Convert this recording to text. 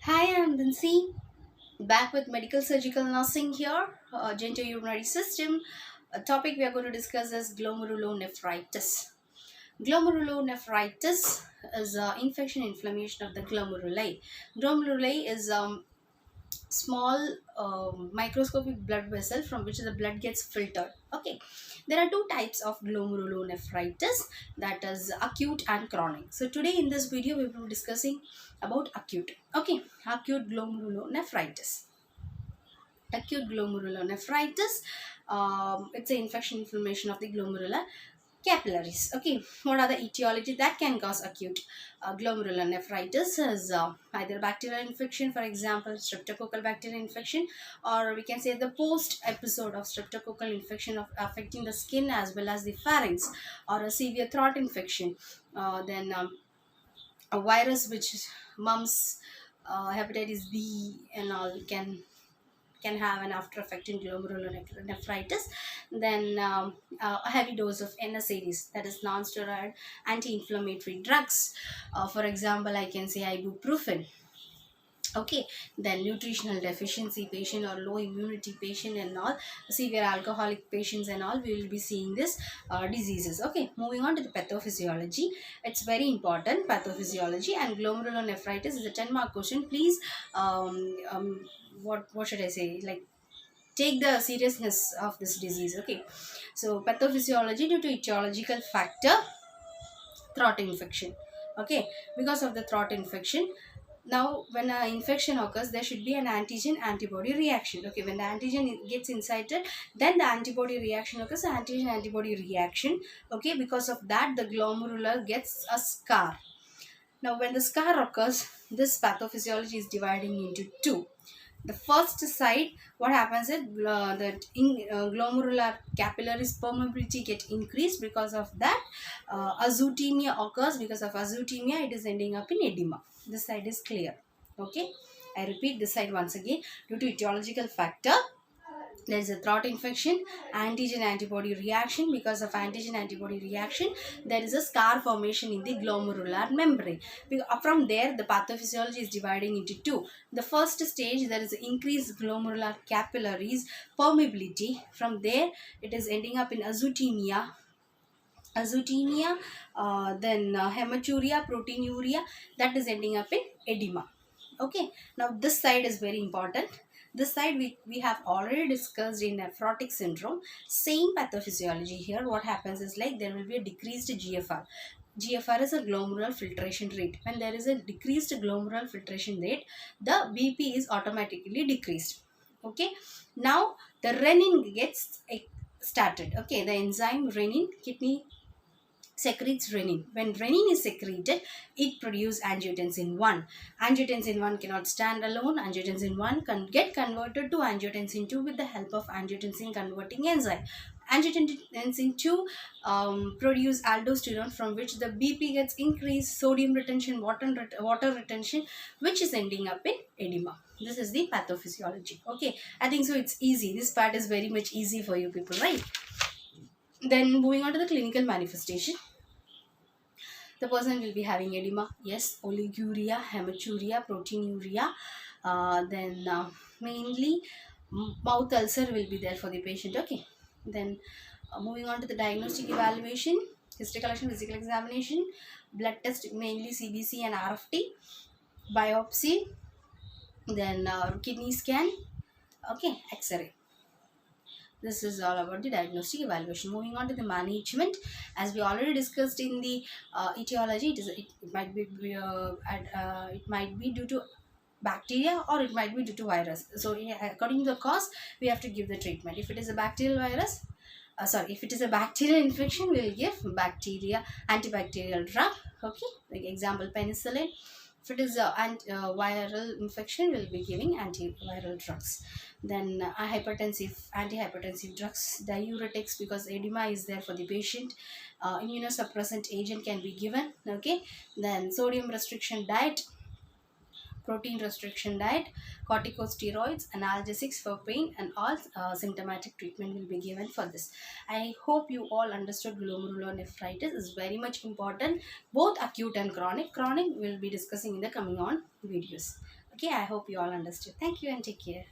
Hi, I'm Vinci, back with medical surgical nursing here, genitourinary system. A topic we are going to discuss is glomerulonephritis. Glomerulonephritis is infection inflammation of the glomeruli. Glomeruli is small microscopic blood vessel from which the blood gets filtered. Okay, there are two types of glomerulonephritis, that is acute and chronic. So today in this video we will be discussing about acute. Okay, acute glomerulonephritis. Acute glomerulonephritis, it's an infection inflammation of the glomerular capillaries. Okay, what are the etiology that can cause acute glomerulonephritis? Is either bacterial infection, for example streptococcal bacterial infection, or we can say the post episode of streptococcal infection of affecting the skin as well as the pharynx, or a severe throat infection. Then a virus which mumps, hepatitis B and all can have an after effect in glomerulonephritis. Then a heavy dose of NSAIDs, that is non-steroid anti-inflammatory drugs. For example, I can say ibuprofen. Okay, then nutritional deficiency patient or low immunity patient and all, severe alcoholic patients and all, we will be seeing this diseases. Okay, moving on to the pathophysiology. It's very important, pathophysiology, and glomerulonephritis is a 10-mark question. Please, what should I say, like, take the seriousness of this disease. Okay, so pathophysiology due to etiological factor, throat infection. Okay, because of the throat infection, now when an infection occurs there should be an antigen antibody reaction. Okay, when the antigen gets incited, then the antibody reaction occurs, antigen antibody reaction. Okay, because of that the glomerular gets a scar. Now when the scar occurs, this pathophysiology is dividing into two. The first side, what happens is glomerular capillaries permeability get increased. Because of that, azotemia occurs. Because of azotemia, it is ending up in edema. This side is clear. Okay, I repeat this side once again. Due to etiological factor, there is a throat infection, antigen antibody reaction. Because of antigen antibody reaction, there is a scar formation in the glomerular membrane. From there the pathophysiology is dividing into two. The first stage, there is increased glomerular capillaries permeability. From there it is ending up in then hematuria, proteinuria, that is ending up in edema. Okay, now this side is very important. This side we have already discussed in nephrotic syndrome. Same pathophysiology here. What happens is, like, there will be a decreased GFR. GFR is a glomerular filtration rate. When there is a decreased glomerular filtration rate, the BP is automatically decreased. Okay, now the renin gets started. Okay, the enzyme renin, kidney secretes renin. When renin is secreted, it produces angiotensin 1. Angiotensin 1 cannot stand alone. Angiotensin 1 can get converted to angiotensin 2 with the help of angiotensin converting enzyme. Angiotensin 2 produce aldosterone, from which the BP gets increased, sodium retention, water retention, which is ending up in edema. This is the pathophysiology. Okay, I think so it's easy. This part is very much easy for you people, right? Then moving on to the clinical manifestation. The person will be having edema, yes, oliguria, hematuria, proteinuria. Then mainly mouth ulcer will be there for the patient. Okay, then moving on to the diagnostic evaluation, history collection, physical examination, blood test, mainly CBC and RFT, biopsy, then kidney scan. Okay, x-ray. This is all about the diagnostic evaluation. Moving on to the management, as we already discussed in the etiology, it might be due to bacteria, or it might be due to virus. So according to the cause, we have to give the treatment. If it is a bacterial virus, if it is a bacterial infection, we will give bacteria antibacterial drug. Okay, like example penicillin. If it is a viral infection, we will be giving antiviral drugs. Then antihypertensive drugs, diuretics, because edema is there for the patient. Immunosuppressant agent can be given. Okay, then sodium restriction diet, protein restriction diet, corticosteroids, analgesics for pain, and all symptomatic treatment will be given for this. I hope you all understood glomerulonephritis is very much important, both acute and chronic. Chronic we'll be discussing in the coming on videos. Okay, I hope you all understood. Thank you and take care.